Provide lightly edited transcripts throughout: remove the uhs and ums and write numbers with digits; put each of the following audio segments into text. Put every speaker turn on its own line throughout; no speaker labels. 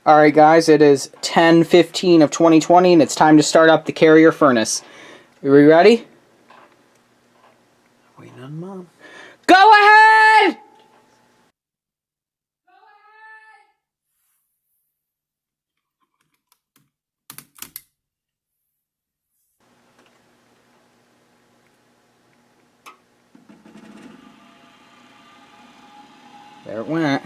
Alright guys, it is 10:15 of 2020 and it's time to start up the Carrier furnace. Are we ready?
Waiting on Mom.
Go ahead! There it went.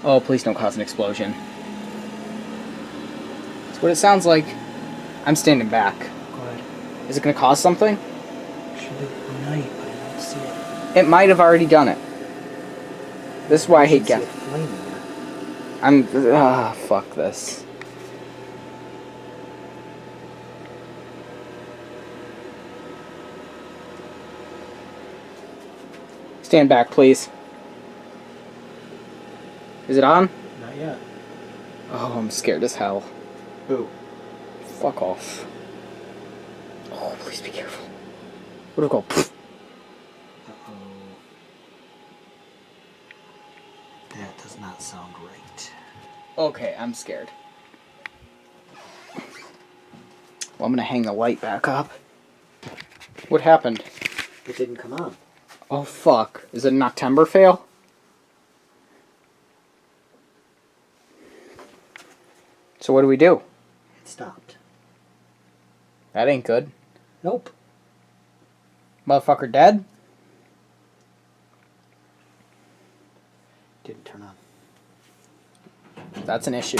Oh, please don't cause an explosion. That's what it sounds like. I'm standing back.
Go ahead.
Is it going to cause something?
Should ignite, but I don't see it.
It might have already done it. This is why I hate
See it
gas.
flaming there.
Fuck this. Stand back, please. Is it on?
Not yet.
Oh, I'm scared as hell.
Who?
Fuck off. Oh, please be careful. What do I go?
Uh-oh. That does not sound right.
Okay, I'm scared. Well, I'm gonna hang the light back up. What happened?
It didn't come on.
Oh, fuck. Is it an October fail? So what do we do?
It stopped.
That ain't good.
Nope.
Motherfucker dead?
Didn't turn on.
That's an issue.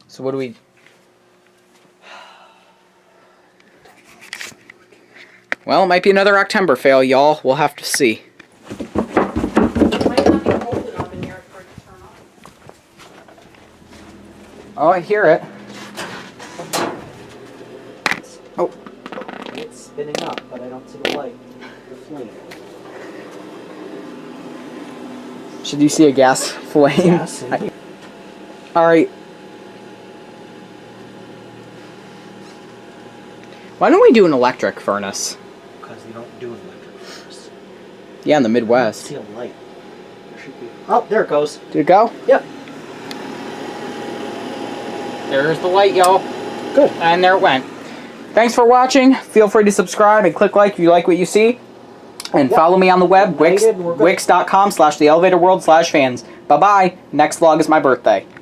So what do we... Well, it might be another October fail, y'all. We'll have to see. Oh, I hear it. Oh.
It's spinning up, but I don't see the light. The flame.
Should you see a gas flame?
Yes.
Alright. Why don't we do an electric furnace?
Because they don't do an electric furnace.
Yeah, in the
I
Midwest.
see a light. There should be. Oh, there it goes.
Did it go?
Yep.
There's the light, y'all.
Good.
And there it went. Thanks for watching. Feel free to subscribe and click like if you like what you see. And follow me on the web, Wix.com/theelevatorworld/fans. Bye-bye. Next vlog is my birthday.